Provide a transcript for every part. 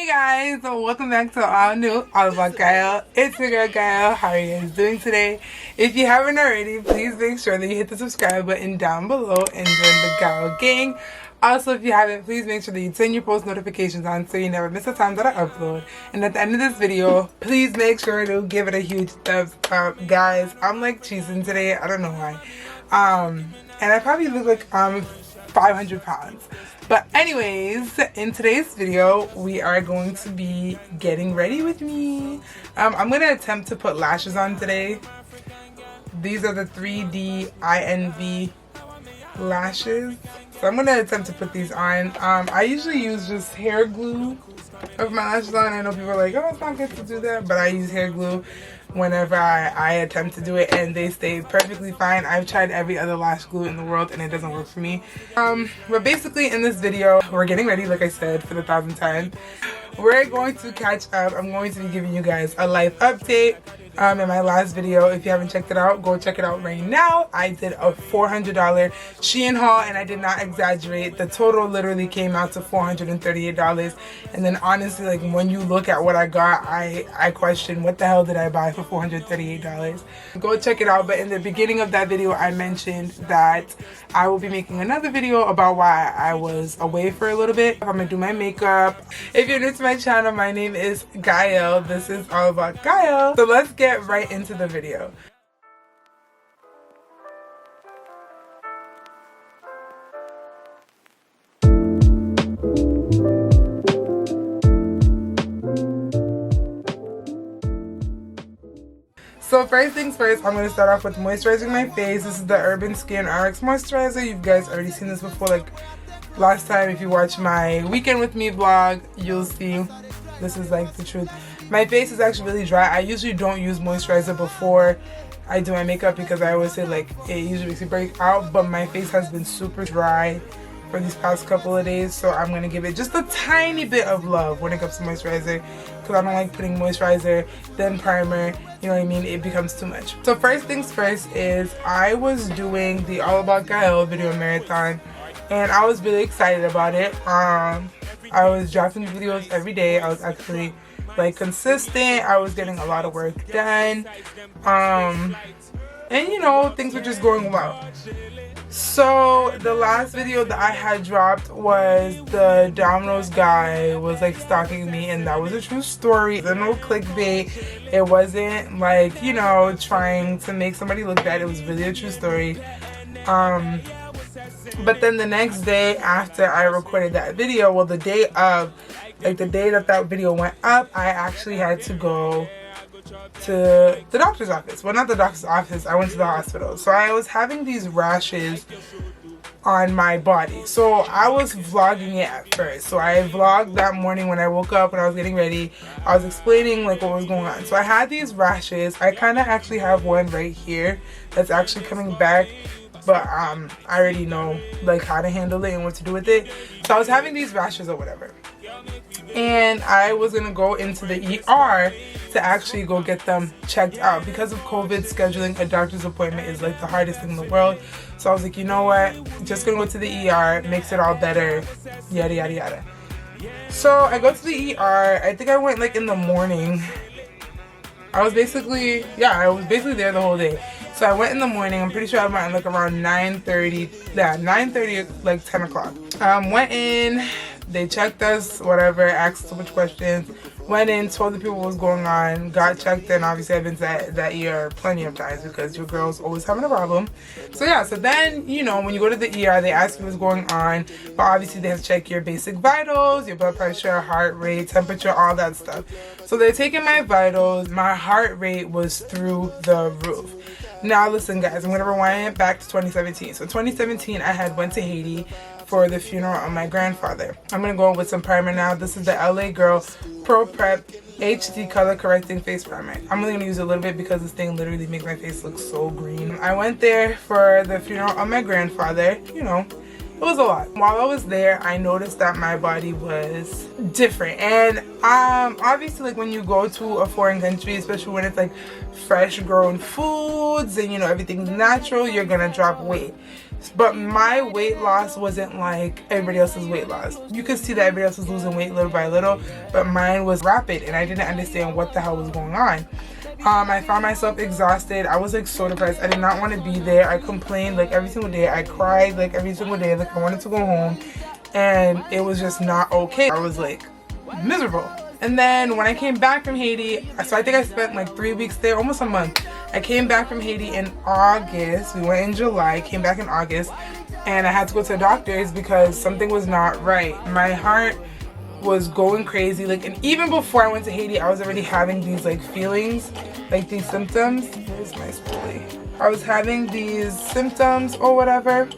Hey guys, so welcome back to all new All About Gaelle. It's your girl Gaelle. How are you guys doing today? If you haven't already, please make sure that you hit the subscribe button down below and join the Gaelle gang. Also, if you haven't, please make sure that you turn your post notifications on so you never miss a time that I upload. And at the end of this video, please make sure to give it a huge thumbs up. Guys, I'm like cheesing today. I don't know why. And I probably look like 500 pounds. But anyways, in today's video, we are going to be getting ready with me. I'm going to attempt to put lashes on today. These are the 3D INV lashes. So I'm going to attempt to put these on. I usually use just hair glue of my lashes on. I know people are like, oh, it's not good to do that. But I use hair glue whenever I attempt to do it, and they stay perfectly fine. I've tried every other lash glue in the world and it doesn't work for me. But basically in this video, we're getting ready, like I said, for the 1,000th time. We're going to catch up. I'm going to be giving you guys a life update. In my last video, if you haven't checked it out, go check it out right now. I did a $400 Shein haul, and I did not exaggerate. The total literally came out to $438. And then honestly, like, when you look at what I got, I question, what the hell did I buy for $438? Go check it out. But in the beginning of that video, I mentioned that I will be making another video about why I was away for a little bit. I'm gonna do my makeup. If you're new to my channel, my name is Gaelle. This is All About Gaelle. So let's get right into the video. So first things first, I'm going to start off with moisturizing my face. This is the Urban Skin RX moisturizer. You guys already seen this before, like last time. If you watch my weekend with me vlog, you'll see this is like the truth. My face is actually really dry. I usually don't use moisturizer before I do my makeup because I always say like it usually makes it break out, but my face has been super dry for these past couple of days, so I'm gonna give it just a tiny bit of love when it comes to moisturizer, because I don't like putting moisturizer then primer, you know what I mean? It becomes too much. So first things first is I was doing the All About Gaelle video marathon, and I was really excited about it. I was dropping videos every day. I was actually like consistent. I was getting a lot of work done, and you know, things were just going well. So the last video that I had dropped was the Domino's guy was like stalking me, and that was a true story. There's no clickbait. It wasn't like, you know, trying to make somebody look bad. It was really a true story. But then the next day after I recorded that video, well, the day of, like the day that that video went up, I actually had to go to the doctor's office. Well, not the doctor's office, I went to the hospital. So I was having these rashes on my body. So I was vlogging it at first. So I vlogged that morning when I woke up, when I was getting ready. I was explaining like what was going on. So I had these rashes. I kind of actually have one right here that's actually coming back, but I already know like how to handle it and what to do with it. So I was having these rashes or whatever, and I was gonna go into the ER to actually go get them checked out. Because of COVID, scheduling a doctor's appointment is like the hardest thing in the world. So I was like, you know what, just gonna go to the ER, makes it all better, yada yada yada. So I go to the ER. I think I went like in the morning. I was basically there the whole day. So I went in the morning. I'm pretty sure I went like around 9:30. Yeah, 9:30, like 10 o'clock. Went in, they checked us, whatever, asked so much questions. Went in, told the people what was going on, got checked in. Obviously, I've been to that ER plenty of times because your girl's always having a problem. So yeah, so then, you know, when you go to the ER, they ask you what's going on. But obviously, they have to check your basic vitals, your blood pressure, heart rate, temperature, all that stuff. So they're taking my vitals. My heart rate was through the roof. Now listen guys, I'm going to rewind back to 2017. So 2017, I had went to Haiti for the funeral of my grandfather. I'm going to go with some primer now. This is the LA Girl Pro Prep HD Color Correcting Face Primer. I'm only going to use a little bit because this thing literally makes my face look so green. I went there for the funeral of my grandfather, you know, It was a lot. While I was there, I noticed that my body was different. And obviously, like when you go to a foreign country, especially when it's like fresh grown foods and you know everything's natural, you're gonna drop weight. But my weight loss wasn't like everybody else's weight loss. You could see that everybody else was losing weight little by little, but mine was rapid and I didn't understand what the hell was going on. I found myself exhausted. I was like so depressed. I did not want to be there. I complained like every single day. I cried like every single day. Like I wanted to go home and it was just not okay. I was like miserable. And then when I came back from Haiti, so I think I spent like 3 weeks there, almost a month. I came back from Haiti in August. We went in July, came back in August, and I had to go to the doctors because something was not right. My heart was going crazy. Like, and even before I went to Haiti, I was already having these like feelings, like these symptoms. Where's my spoolie? I was having these symptoms or whatever.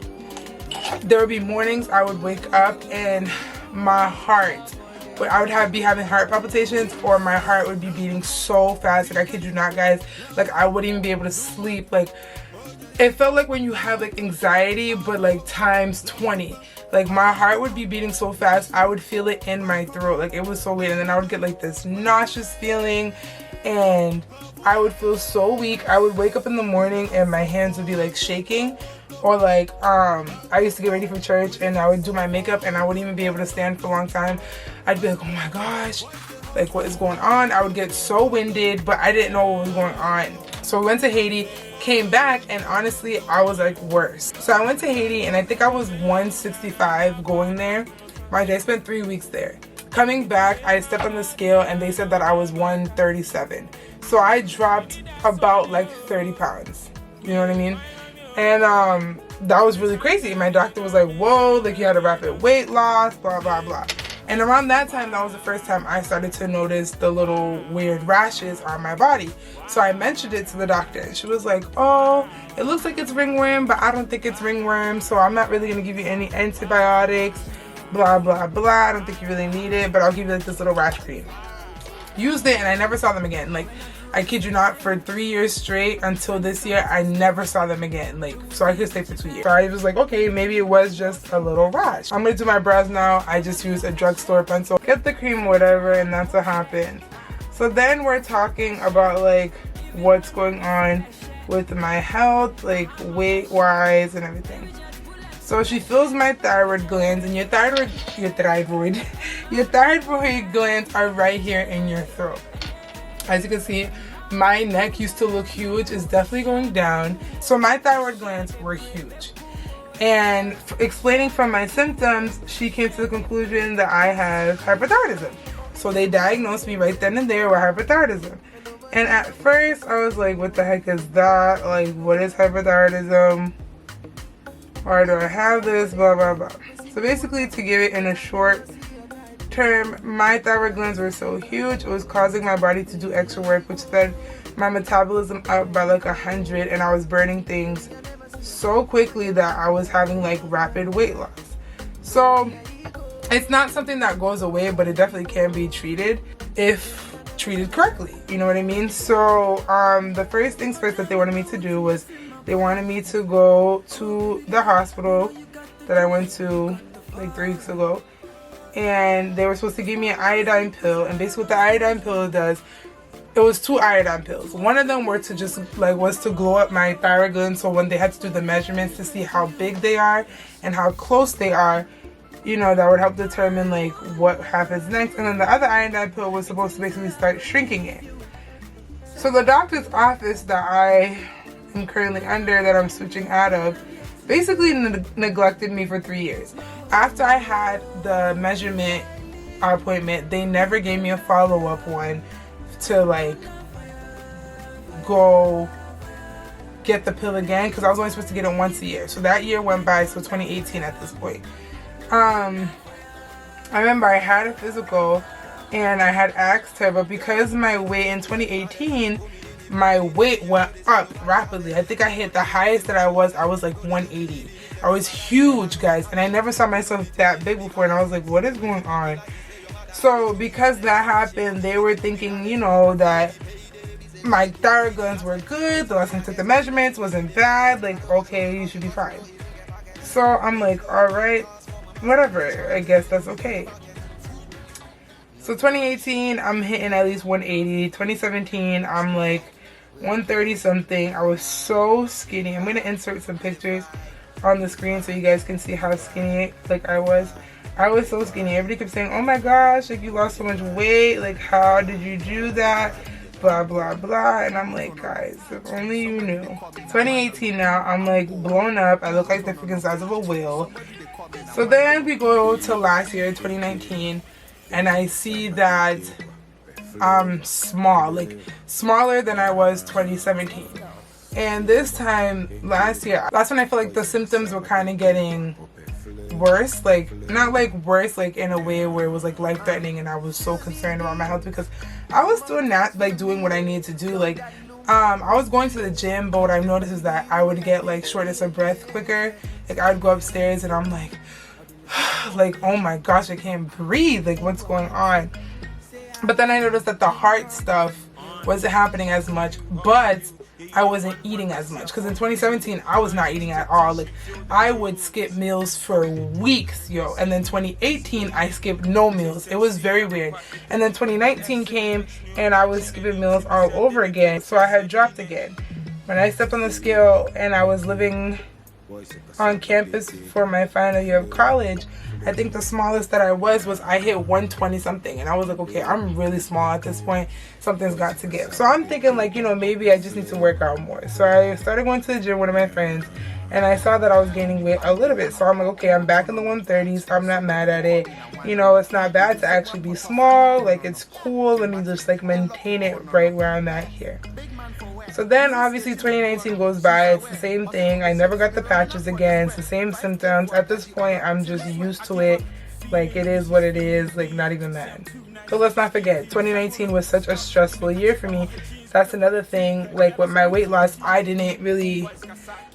There would be mornings I would wake up and my heart, but I would be having heart palpitations, or my heart would be beating so fast. Like I kid you not, guys. Like I wouldn't even be able to sleep. Like it felt like when you have like anxiety, but like times 20. Like my heart would be beating so fast, I would feel it in my throat. Like it was so weird. And then I would get like this nauseous feeling, and I would feel so weak. I would wake up in the morning and my hands would be like shaking. Or like I used to get ready for church and I would do my makeup and I wouldn't even be able to stand for a long time. I'd be like, oh my gosh, like what is going on? I would get so winded, but I didn't know what was going on. So we went to Haiti, came back, and honestly I was like worse. So I went to Haiti and I think I was 165 going there. Mind you, I spent 3 weeks there. Coming back, I stepped on the scale and they said that I was 137. So I dropped about like 30 pounds. You know what I mean? And that was really crazy. My doctor was like, whoa, like you had a rapid weight loss, blah, blah, blah. And around that time, that was the first time I started to notice the little weird rashes on my body. So I mentioned it to the doctor and she was like, oh, it looks like it's ringworm, but I don't think it's ringworm. So I'm not really gonna give you any antibiotics, blah, blah, blah. I don't think you really need it, but I'll give you like this little rash cream. Used it and I never saw them again. Like, I kid you not, for 3 years straight until this year, I never saw them again. Like, so I could stay for 2 years. So I was like, okay, maybe it was just a little rash. I'm gonna do my brows now. I just use a drugstore pencil, get the cream, whatever, and that's what happened. So then we're talking about like what's going on with my health, like weight-wise and everything. So she fills my thyroid glands, and your thyroid glands are right here in your throat. As you can see, my neck used to look huge. It's definitely going down. So my thyroid glands were huge. And explaining from my symptoms, she came to the conclusion that I have hyperthyroidism. So they diagnosed me right then and there with hyperthyroidism. And at first, I was like, what the heck is that? Like, what is hyperthyroidism? Why do I have this? Blah, blah, blah. So basically, to give it in a short term, my thyroid glands were so huge, it was causing my body to do extra work, which sped my metabolism up by like 100, and I was burning things so quickly that I was having like rapid weight loss. So it's not something that goes away, but it definitely can be treated if treated correctly. You know what I mean? So the first things first that they wanted me to do was they wanted me to go to the hospital that I went to like 3 weeks ago. And they were supposed to give me an iodine pill, and basically what the iodine pill does, it was 2 iodine pills. One of them was to glow up my thyroid glands, so when they had to do the measurements to see how big they are and how close they are, you know, that would help determine like what happens next. And then the other iodine pill was supposed to basically start shrinking it. So the doctor's office that I am currently under, that I'm switching out of, basically neglected me for 3 years. After I had the measurement appointment, they never gave me a follow-up one to like go get the pill again, because I was only supposed to get it once a year. So that year went by, so 2018 at this point. I remember I had a physical and I had asked her, but because my weight in 2018, my weight went up rapidly. I think I hit the highest that I was like 180. I was huge, guys, and I never saw myself that big before, and I was like, what is going on? So because that happened, they were thinking, you know, that my thyroid glands were good. The last time I took the measurements wasn't bad. Like, okay, you should be fine. So I'm like, all right, whatever, I guess that's okay. So 2018, I'm hitting at least 180. 2017, I'm like 130 something. I was so skinny. I'm gonna insert some pictures on the screen so you guys can see how skinny like I was. I was so skinny. Everybody kept saying, oh my gosh, like you lost so much weight, like how did you do that, blah blah blah. And I'm like, guys, if only you knew. 2018 now, I'm like blown up. I look like the freaking size of a whale. So then we go to last year, 2019, and I see that I'm small, like smaller than I was 2017. And this time last year, that's when I feel like the symptoms were kind of getting worse, like not like worse like in a way where it was like life-threatening, and I was so concerned about my health because I was still not like doing what I needed to do. Like I was going to the gym, but what I noticed is that I would get like shortness of breath quicker. Like I would go upstairs and I'm like like, oh my gosh, I can't breathe, like what's going on? But then I noticed that the heart stuff wasn't happening as much, but I wasn't eating as much, because in 2017 I was not eating at all. Like I would skip meals for weeks, yo. And then 2018 I skipped no meals. It was very weird. And then 2019 came and I was skipping meals all over again. So I had dropped again. When I stepped on the scale and I was living on campus for my final year of college, I think the smallest that I was I hit 120 something, and I was like, okay, I'm really small at this point, something's got to give. So I'm thinking like, you know, maybe I just need to work out more. So I started going to the gym with one of my friends, and I saw that I was gaining weight a little bit. So I'm like, okay, I'm back in the 130s, I'm not mad at it, you know, it's not bad to actually be small, like it's cool, let me just like maintain it right where I'm at here. So then obviously 2019 goes by, it's the same thing. I never got the patches again, it's the same symptoms. At this point, I'm just used to it. Like it is what it is, like not even mad. But let's not forget, 2019 was such a stressful year for me. That's another thing, like with my weight loss, I didn't really,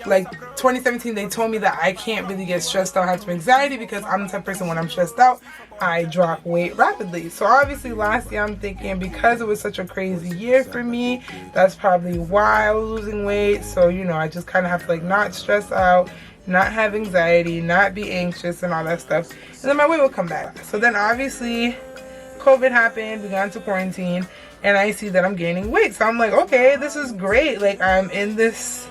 like 2017 they told me that I can't really get stressed out, have some anxiety, because I'm the type of person when I'm stressed out, I drop weight rapidly. So obviously last year I'm thinking, because it was such a crazy year for me, that's probably why I was losing weight. So you know, I just kind of have to like not stress out, not have anxiety, not be anxious and all that stuff, and then my weight will come back. So then obviously COVID happened, we got into quarantine, and I see that I'm gaining weight. So I'm like, okay, this is great. Like I'm in this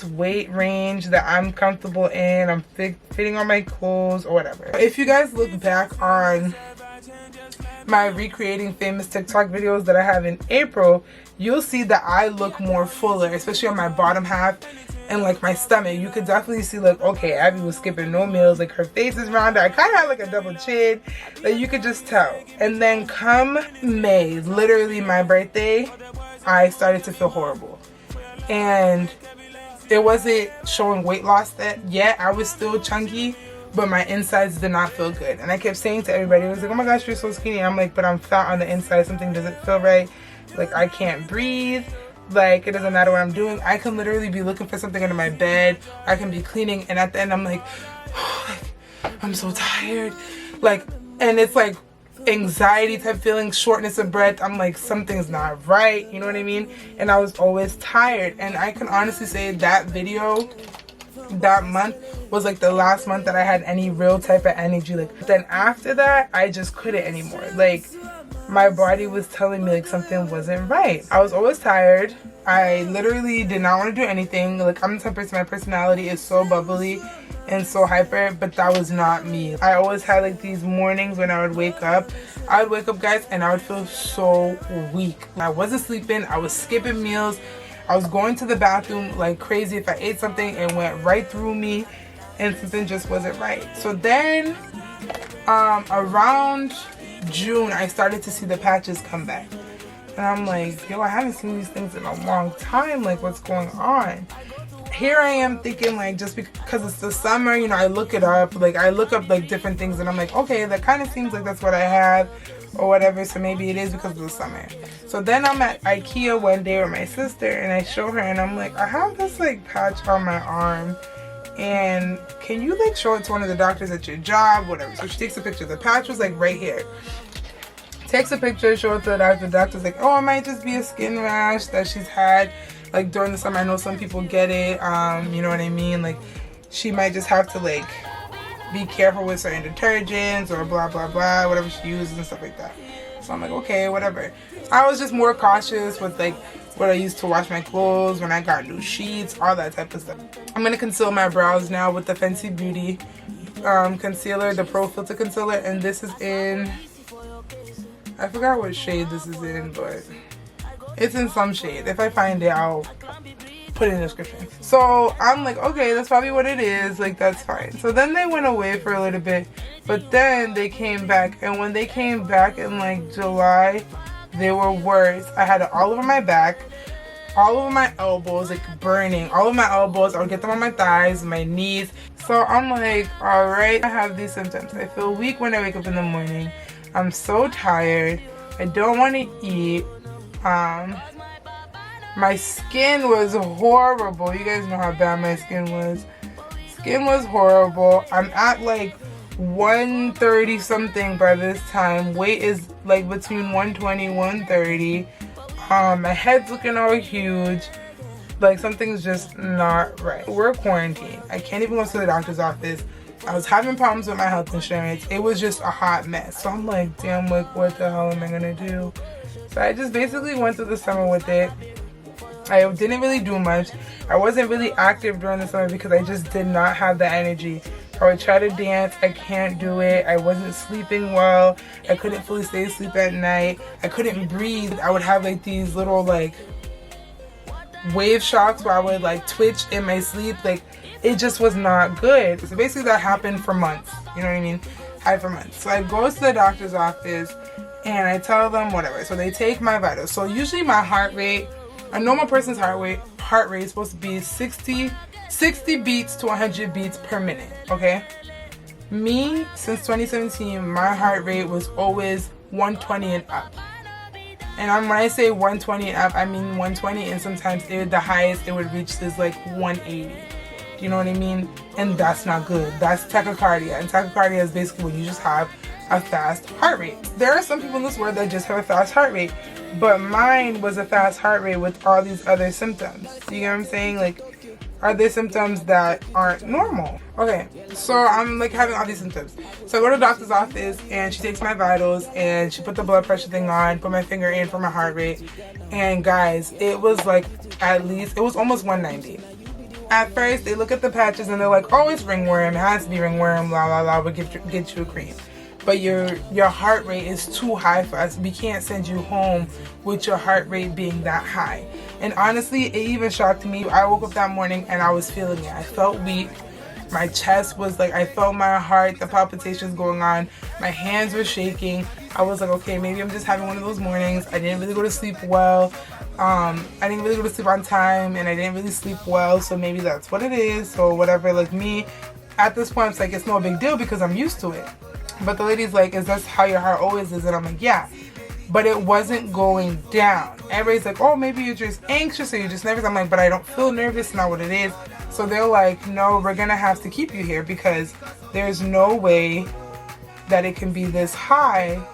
weight range that I'm comfortable in. I'm fitting on my clothes or whatever. If you guys look back on my recreating famous TikTok videos that I have in April, you'll see that I look more fuller, especially on my bottom half and like my stomach. You could definitely see like, okay, Abby was skipping no meals, like her face is rounder. I kind of had like a double chin, like you could just tell. And then come May, literally my birthday, I started to feel horrible. And it wasn't showing weight loss yet. I was still chunky, but my insides did not feel good. And I kept saying to everybody, it was like, oh my gosh, you're so skinny. I'm like, but I'm fat on the inside. Something doesn't feel right. Like I can't breathe. Like it doesn't matter what I'm doing. I can literally be looking for something under my bed. I can be cleaning, and at the end I'm like, oh, like I'm so tired. Like, and it's like anxiety type feeling, shortness of breath. I'm like, something's not right, you know what I mean? And I was always tired. And I can honestly say that video, that month was like the last month that I had any real type of energy. Like then after that, I just couldn't anymore. Like my body was telling me like something wasn't right. I was always tired. I literally did not want to do anything. Like I'm the type of person, my personality is so bubbly and so hyper, but that was not me. I always had like these mornings when I would wake up. I would wake up, guys, and I would feel so weak. I wasn't sleeping. I was skipping meals. I was going to the bathroom like crazy. If I ate something, it went right through me, and something just wasn't right. So then around June, I started to see the patches come back. And I'm like, yo, I haven't seen these things in a long time. Like, what's going on? Here I am thinking, like, just because it's the summer, you know, I look it up. Like, I look up, like, different things. And I'm like, okay, that kind of seems like that's what I have or whatever. So maybe it is because of the summer. So then I'm at IKEA one day with my sister. And I show her. And I'm like, I have this, like, patch on my arm. And can you, like, show it to one of the doctors at your job? Whatever. So she takes a picture. The patch was, like, right here. Takes a picture, show it to the doctor. The doctor's like, oh, it might just be a skin rash that she's had. like during the summer. I know some people get it, you know what I mean? Like she might just have to like be careful with certain detergents or blah blah blah, whatever she uses and stuff like that. So I'm like, okay, whatever. I was just more cautious with like what I used to wash my clothes, when I got new sheets, all that type of stuff. I'm gonna conceal my brows now with the Fenty Beauty concealer, the Pro Filter concealer, and this is in, I forgot what shade this is in, but it's in some shade. If I find it, I'll put it in the description. So I'm like, okay, that's probably what it is, like that's fine. So then they went away for a little bit, but then they came back, and when they came back in like July, they were worse. I had it all over my back, all over my elbows, like burning all over my elbows. I would get them on my thighs, my knees. So I'm like, all right, I have these symptoms. I feel weak when I wake up in the morning. I'm so tired. I don't want to eat. My skin was horrible. You guys know how bad my skin was. Skin was horrible. I'm at like 130 something by this time. Weight is like between 120 130. My head's looking all huge. Like something's just not right. We're quarantined. I can't even go to the doctor's office. I was having problems with my health insurance. It was just a hot mess. So I'm like, damn, like what the hell am I gonna do? So I just basically went through the summer with it. I didn't really do much. I wasn't really active during the summer because I just did not have the energy. I would try to dance. I can't do it. I wasn't sleeping well. I couldn't fully stay asleep at night. I couldn't breathe. I would have like these little like wave shocks where I would like twitch in my sleep. Like it just was not good. So basically that happened for months. You know what I mean? For months. So I go to the doctor's office and I tell them whatever. So they take my vitals. So usually my heart rate, a normal person's heart rate is supposed to be 60 beats to 100 beats per minute, okay? Me, since 2017, my heart rate was always 120 and up. And when I say 120 and up, I mean 120, and sometimes the highest it would reach is like 180. Do you know what I mean? And that's not good. That's tachycardia. And tachycardia is basically when you just have a fast heart rate. There are some people in this world that just have a fast heart rate, but mine was a fast heart rate with all these other symptoms. You get what I'm saying? Like, are there symptoms that aren't normal? Okay, so I'm like having all these symptoms. So I go to the doctor's office and she takes my vitals and she put the blood pressure thing on, put my finger in for my heart rate. And guys, it was like it was almost 190. At first, they look at the patches and they're like, oh, it's ringworm. It has to be ringworm, blah, blah, blah. We'll get you a cream. But your heart rate is too high for us. We can't send you home with your heart rate being that high. And honestly, it even shocked me. I woke up that morning and I was feeling it. I felt weak. My chest was like, I felt my heart, the palpitations going on. My hands were shaking. I was like, okay, maybe I'm just having one of those mornings. I didn't really go to sleep well. I didn't really go to sleep on time and I didn't really sleep well. So maybe that's what it is. So whatever, like me, at this point, it's like, it's no big deal because I'm used to it. But the lady's like, is this how your heart always is? And I'm like, yeah. But it wasn't going down. Everybody's like, oh, maybe you're just anxious or you're just nervous. I'm like, but I don't feel nervous, not what it is. So they're like, no, we're going to have to keep you here because there's no way that it can be this high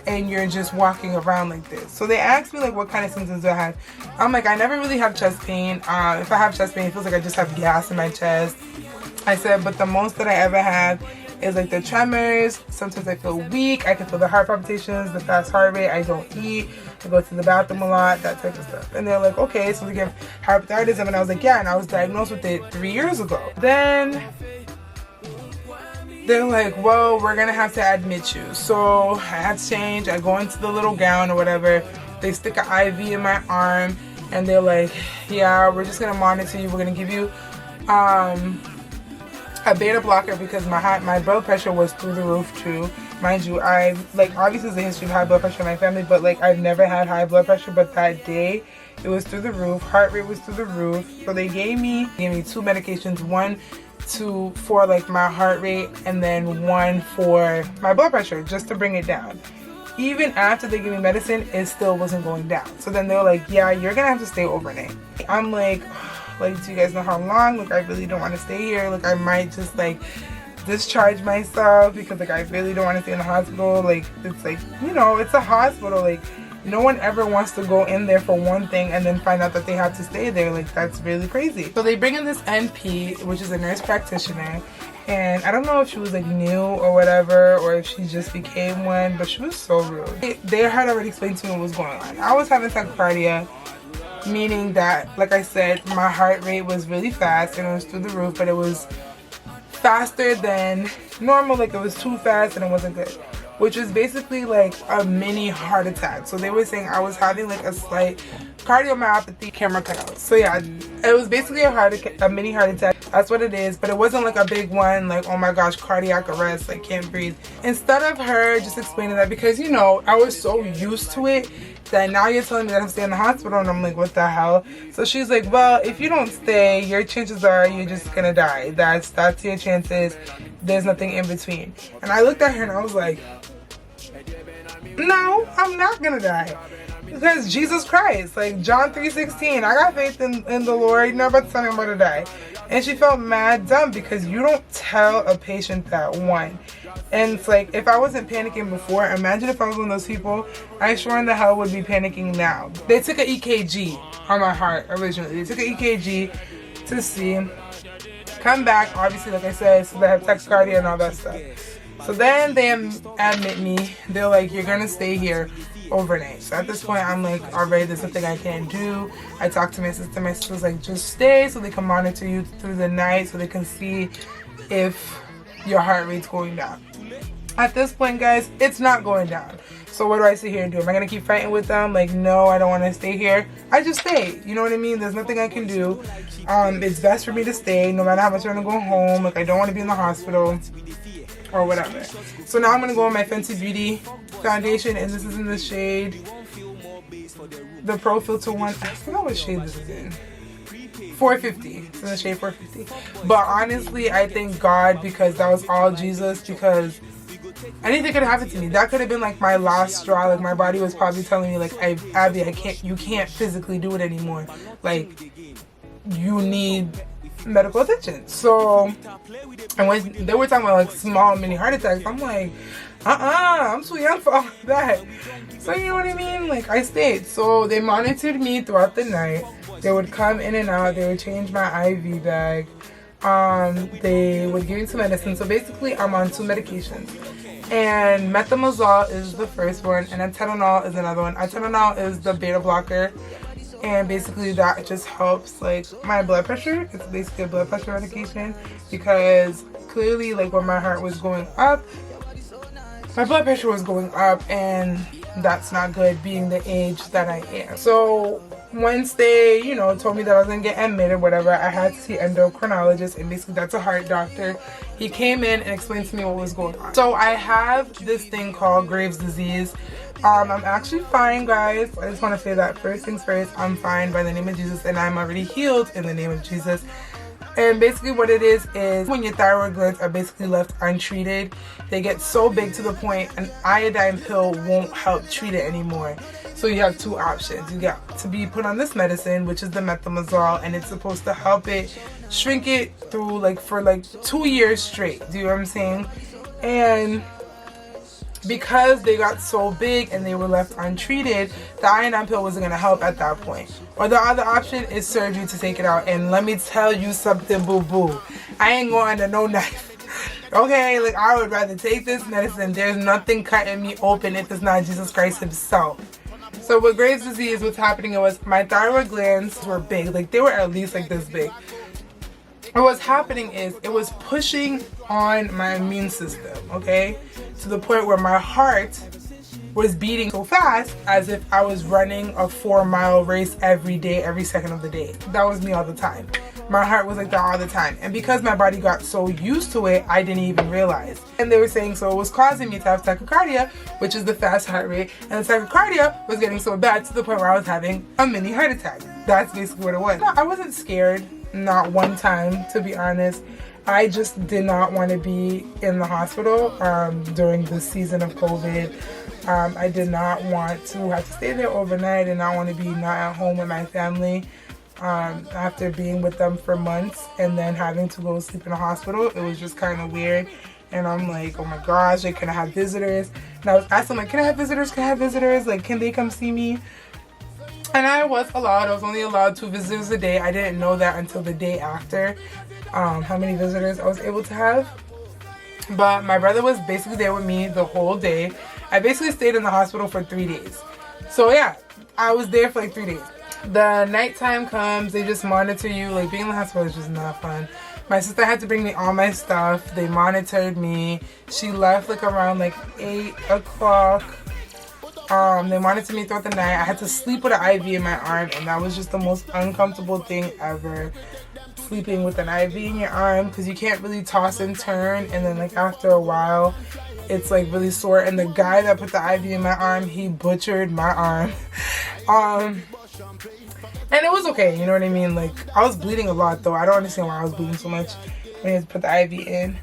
and you're just walking around like this. So they asked me like what kind of symptoms do I have. I'm like, I never really have chest pain. If I have chest pain, it feels like I just have gas in my chest. I said, but the most that I ever have is like the tremors. Sometimes I feel weak. I can feel the heart palpitations, the fast heart rate. I don't eat. I go to the bathroom a lot, that type of stuff. And they're like, okay, so we give hypothyroidism. And I was like, yeah. And I was diagnosed with it 3 years ago. Then they're like, well, we're gonna have to admit you. So I had to change. I go into the little gown or whatever. They stick an IV in my arm and they're like, yeah, we're just gonna monitor you. We're gonna give you a beta blocker because my blood pressure was through the roof too. Mind you, I like obviously there's a history of high blood pressure in my family, but like I've never had high blood pressure, but that day it was through the roof. Heart rate was through the roof. So they gave me 2 medications, one for like my heart rate and then one for my blood pressure just to bring it down. Even after they gave me medicine, it still wasn't going down. So then they were like, yeah, you're gonna have to stay overnight. I'm like, do you guys know how long? Like, I really don't want to stay here. Like, I might just like discharge myself because like I really don't want to stay in the hospital. Like, it's like, you know, it's a hospital. Like, No one ever wants to go in there for one thing and then find out that they have to stay there. Like, that's really crazy. So they bring in this NP, which is a nurse practitioner, and I don't know if she was like new or whatever, or if she just became one, but she was so rude. They had already explained to me what was going on. I was having tachycardia, meaning that, like I said, my heart rate was really fast and it was through the roof, but it was faster than normal. Like, it was too fast and it wasn't good, which was basically like a mini heart attack. So they were saying I was having like a slight cardiomyopathy. Camera cut out. So yeah, it was basically a mini heart attack. That's what it is, but it wasn't like a big one, like, oh my gosh, cardiac arrest, like can't breathe. Instead of her just explaining that, because you know, I was so used to it that now you're telling me that I'm staying in the hospital, and I'm like, what the hell? So she's like, well, if you don't stay, your chances are you're just gonna die. That's your chances. There's nothing in between. And I looked at her and I was like, no, I'm not gonna die. Because Jesus Christ, like John 3:16, I got faith in the Lord. You're not about to tell me I'm gonna die. And she felt mad dumb because you don't tell a patient that, one. And it's like, if I wasn't panicking before, imagine if I was one of those people. I sure in the hell would be panicking now. They took an EKG on my heart originally. They took an EKG to see. Come back, obviously, like I said, so they have tachycardia and all that stuff. So then they admit me. They're like, you're gonna stay here overnight. So at this point, I'm like, alright, there's nothing I can't do. I talked to my sister. My sister's like, just stay so they can monitor you through the night so they can see if your heart rate's going down. At this point, guys, it's not going down. So what do I sit here and do? Am I gonna keep fighting with them? Like, no, I don't want to stay here. I just stay. You know what I mean? There's nothing I can do. It's best for me to stay, no matter how much I want to go home. Like, I don't want to be in the hospital or whatever. So now I'm gonna go on my Fenty Beauty foundation, and this is in the shade, the Pro Filter one. I forgot what shade this is in. 450. It's in the shade 450. But honestly, I thank God, because that was all Jesus, because anything could happen to me. That could have been like my last straw. Like, my body was probably telling me, like, Abby, you can't physically do it anymore. Like, you need medical attention. So, and when they were talking about like small mini heart attacks, I'm like, I'm too young for all of that. So you know what I mean? Like, I stayed. So they monitored me throughout the night. They would come in and out. They would change my IV bag. They would give me some medicine. So basically, I'm on 2 medications. And methimazole is the first one, and atenolol is another one. Atenolol is the beta blocker. And basically that just helps like my blood pressure. It's basically a blood pressure medication, because clearly, like, when my heart was going up, my blood pressure was going up, and that's not good being the age that I am. So once they, you know, told me that I was gonna get admitted or whatever, I had to see endocrinologist, and basically that's a heart doctor. He came in and explained to me what was going on. So I have this thing called Graves' disease. I'm actually fine, guys. I just want to say that first things first, I'm fine by the name of Jesus, and I'm already healed in the name of Jesus. And basically what it is when your thyroid glands are basically left untreated, they get so big to the point an iodine pill won't help treat it anymore. So you have 2 options. You got to be put on this medicine, which is the methimazole, and it's supposed to help it shrink it through like for like 2 years straight. Do you know what I'm saying? And because they got so big and they were left untreated, the iodine pill wasn't going to help at that point. Or the other option is surgery to take it out. And let me tell you something, boo-boo. I ain't going under no knife. Okay, like, I would rather take this medicine. There's nothing cutting me open if it's not Jesus Christ himself. So with Graves' disease, what's happening was my thyroid glands were big. Like, they were at least like this big. And what's happening is it was pushing on my immune system, okay? To the point where my heart was beating so fast as if I was running a 4-mile race every day, every second of the day. That was me all the time. My heart was like that all the time. And because my body got so used to it, I didn't even realize. And they were saying so it was causing me to have tachycardia, which is the fast heart rate. And the tachycardia was getting so bad to the point where I was having a mini heart attack. That's basically what it was. No, I wasn't scared. Not one time, to be honest. I just did not want to be in the hospital during the season of COVID. I did not want to have to stay there overnight, and I want to be not at home with my family after being with them for months and then having to go sleep in a hospital. It was just kind of weird, and I'm like, oh my gosh, I couldn't have visitors. And I was asking like, can I have visitors? Can I have visitors? Like, can they come see me? And I was allowed. I was only allowed 2 visitors a day. I didn't know that until the day after, how many visitors I was able to have. But my brother was basically there with me the whole day. I basically stayed in the hospital for 3 days. So yeah, I was there for like 3 days. The nighttime comes, they just monitor you. Like, being in the hospital is just not fun. My sister had to bring me all my stuff. They monitored me. She left like around like 8 o'clock. They monitored me throughout the night. I had to sleep with an IV in my arm, and that was just the most uncomfortable thing ever. Sleeping with an IV in your arm, because you can't really toss and turn, and then like after a while it's like really sore. And the guy that put the IV in my arm, he butchered my arm. And it was okay, you know what I mean? Like, I was bleeding a lot though. I don't understand why I was bleeding so much when they had to put the IV in.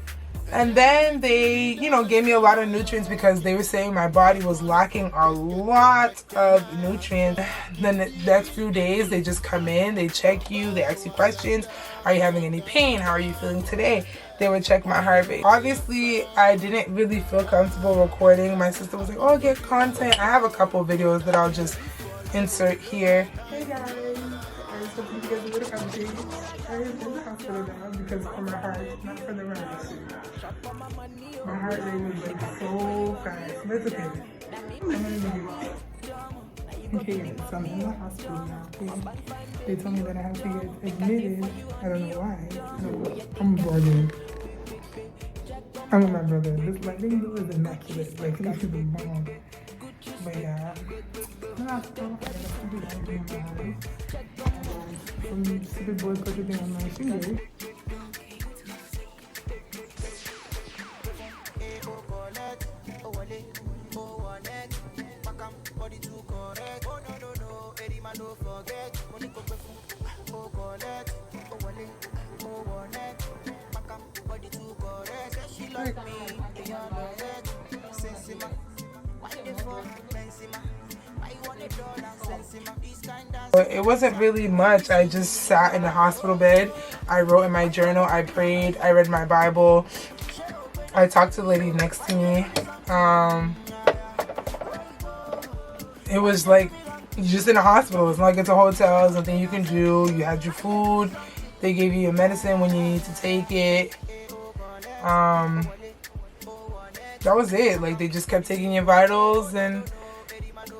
And then they, you know, gave me a lot of nutrients because they were saying my body was lacking a lot of nutrients. Then the next few days, they just come in, they check you, they ask you questions. Are you having any pain? How are you feeling today? They would check my heart rate. Obviously, I didn't really feel comfortable recording. My sister was like, oh, get content. I have a couple of videos that I'll just insert here. Hey guys, I was hoping to get a little update. I am in the hospital now because for my heart, not for the rest. My heart rate was like so fast. But it's okay. I'm gonna do it. Okay, so I'm in the hospital now, okay? They told me that I have to get admitted. I don't know why. No, I'm bored. I'm with my brother. This lighting is immaculate. Like, this is the bomb. But yeah, I'm not still. I got to do that in my eyes. Some stupid boy put it on my finger. It wasn't really much. I just sat in the hospital bed. I wrote in my journal. I prayed. I read my Bible. I talked to the lady next to me. It was like you're just in a hospital. It's not like it's a hotel. There's nothing you can do. You had your food. They gave you your medicine when you need to take it. That was it. Like, they just kept taking your vitals, and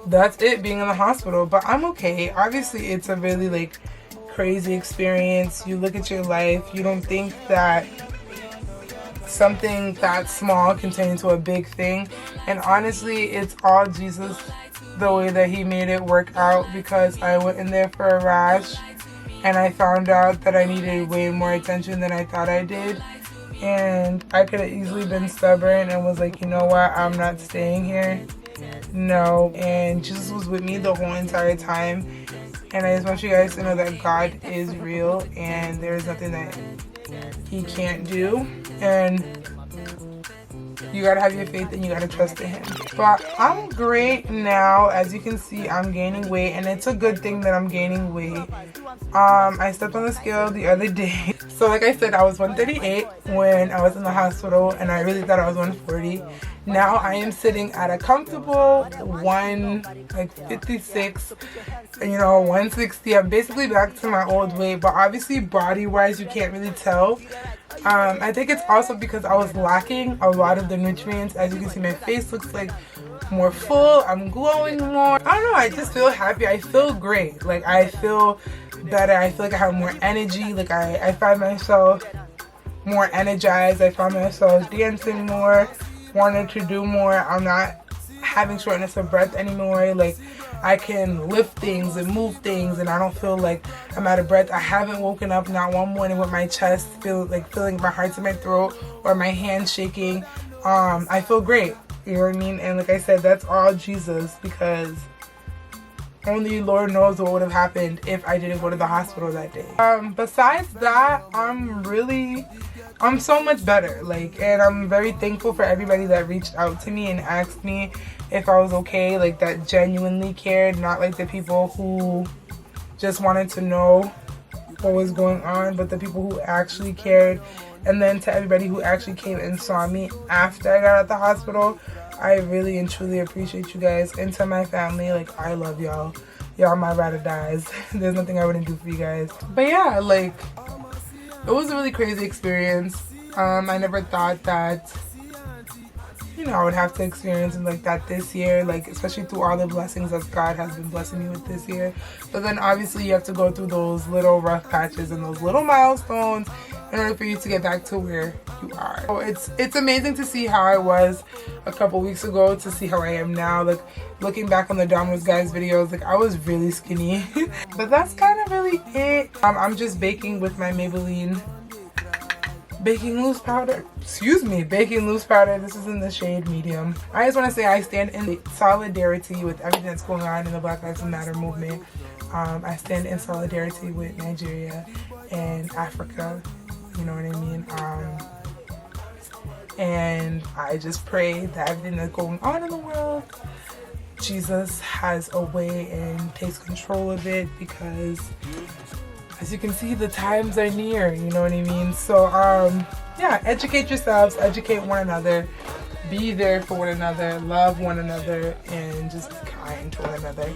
that's it, being in the hospital. But I'm okay. Obviously, it's a really like crazy experience. You look at your life, you don't think that something that small can turn into a big thing. And honestly, it's all Jesus, the way that he made it work out, because I went in there for a rash and I found out that I needed way more attention than I thought I did. And I could have easily been stubborn and was like, you know what, I'm not staying here. No. And Jesus was with me the whole entire time. And I just want you guys to know that God is real and there is nothing that he can't do. And you gotta have your faith and you gotta trust in him. But I'm great now. As you can see, I'm gaining weight, and it's a good thing that I'm gaining weight. I stepped on the scale the other day. So like I said, I was 138 when I was in the hospital, and I really thought I was 140. Now I am sitting at a comfortable 156, 160. I'm basically back to my old weight, but obviously body-wise, you can't really tell. I think it's also because I was lacking a lot of the nutrients. As you can see, my face looks like more full. I'm glowing more. I don't know. I just feel happy. I feel great. Like, I feel better. I feel like I have more energy. Like, I find myself more energized. I find myself dancing more, wanting to do more. I'm not having shortness of breath anymore. Like, I can lift things and move things, and I don't feel like I'm out of breath. I haven't woken up not one morning with my chest feeling my heart's in my throat or my hands shaking. I feel great, you know what I mean? And like I said, that's all Jesus, because only Lord knows what would have happened if I didn't go to the hospital that day. Besides that, I'm so much better. Like, and I'm very thankful for everybody that reached out to me and asked me if I was okay, like, that genuinely cared, not like the people who just wanted to know what was going on, but the people who actually cared. And then to everybody who actually came and saw me after I got out of the hospital, I really and truly appreciate you guys. And to my family, like, I love y'all. Y'all my ride or dies. There's nothing I wouldn't do for you guys. But yeah, like, it was a really crazy experience. I never thought that, you know, I would have to experience it like that this year, like, especially through all the blessings that God has been blessing me with this year. But then obviously you have to go through those little rough patches and those little milestones in order for you to get back to where you are. So it's amazing to see how I was a couple weeks ago to see how I am now. Like, looking back on the Domino's guys videos, like, I was really skinny. But that's kind of really it. I'm just baking with my Maybelline baking loose powder. Baking loose powder. This is in the shade medium. I just want to say I stand in solidarity with everything that's going on in the Black Lives Matter movement. I stand in solidarity with Nigeria and Africa. You know what I mean? And I just pray that everything that's going on in the world, Jesus has a way and takes control of it, because as you can see, the times are near, you know what I mean? So, yeah, educate yourselves, educate one another, be there for one another, love one another, and just be kind to one another.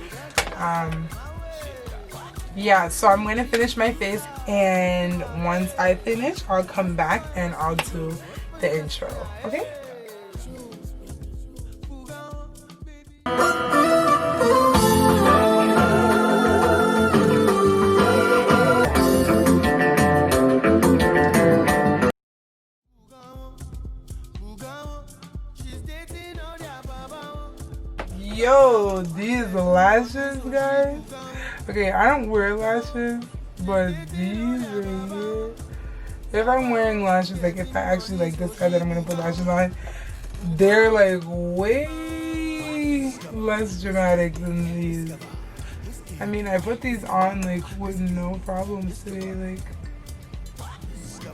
Yeah, so I'm going to finish my face, and once I finish, I'll come back and I'll do the intro, okay? Yo, these lashes, guys. Okay, I don't wear lashes, but these right here, if I'm wearing lashes, like if I actually like decide that I'm gonna put lashes on, they're like way less dramatic than these. I mean, I put these on like with no problems today. Like,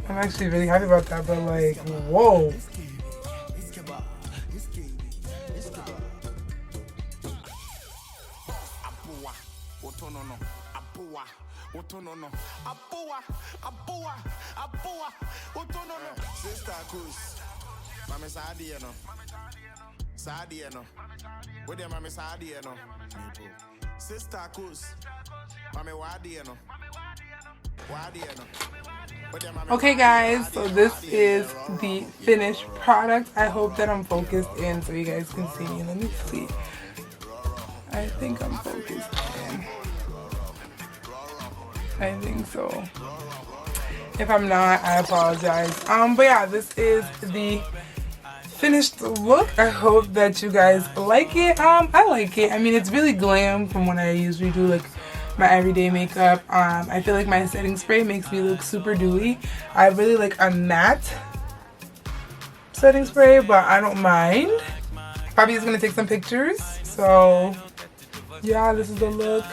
I'm actually really happy about that, but like, whoa. Sister Kus, Mama Sadia no, Sadia no, with your Mama Sadia no, Sister Kus, Mama Wadia no, Wadia no. Okay guys, so this is the finished product. I hope that I'm focused in so you guys can see me. Let me see. I think I'm focused in. I think so. If I'm not, I apologize. But yeah, this is the finished look. I hope that you guys like it. I like it. I mean, it's really glam from what I usually do, like my everyday makeup. I feel like my setting spray makes me look super dewy. I really like a matte setting spray, but I don't mind. Bobby is gonna take some pictures. So yeah, this is the look.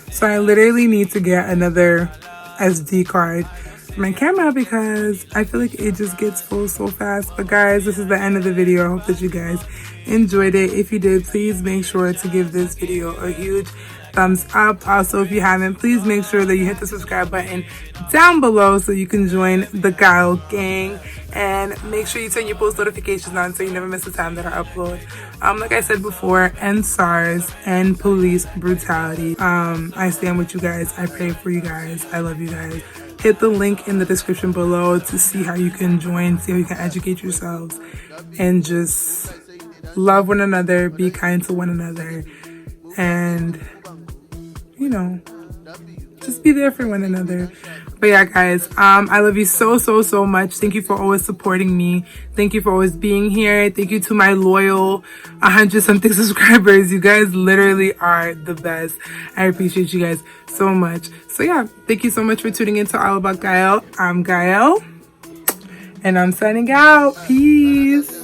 So I literally need to get another SD card for my camera because I feel like it just gets full so fast. But guys, this is the end of the video. I hope that you guys enjoyed it. If you did, please make sure to give this video a huge thumbs up. Also, if you haven't, please make sure that you hit the subscribe button down below so you can join the Gaelle gang, and make sure you turn your post notifications on so you never miss a time that I upload. Like I said before, end SARS, end police brutality. I stand with you guys. I pray for you guys. I love you guys. Hit the link in the description below to see how you can join, see how you can educate yourselves, and just love one another, be kind to one another, and you know, just be there for one another. But yeah, guys, I love you so, so, so much. Thank you for always supporting me. Thank you for always being here. Thank you to my loyal 100-something subscribers. You guys literally are the best. I appreciate you guys so much. So yeah, thank you so much for tuning into All About Gaelle. I'm Gaelle, and I'm signing out. Peace.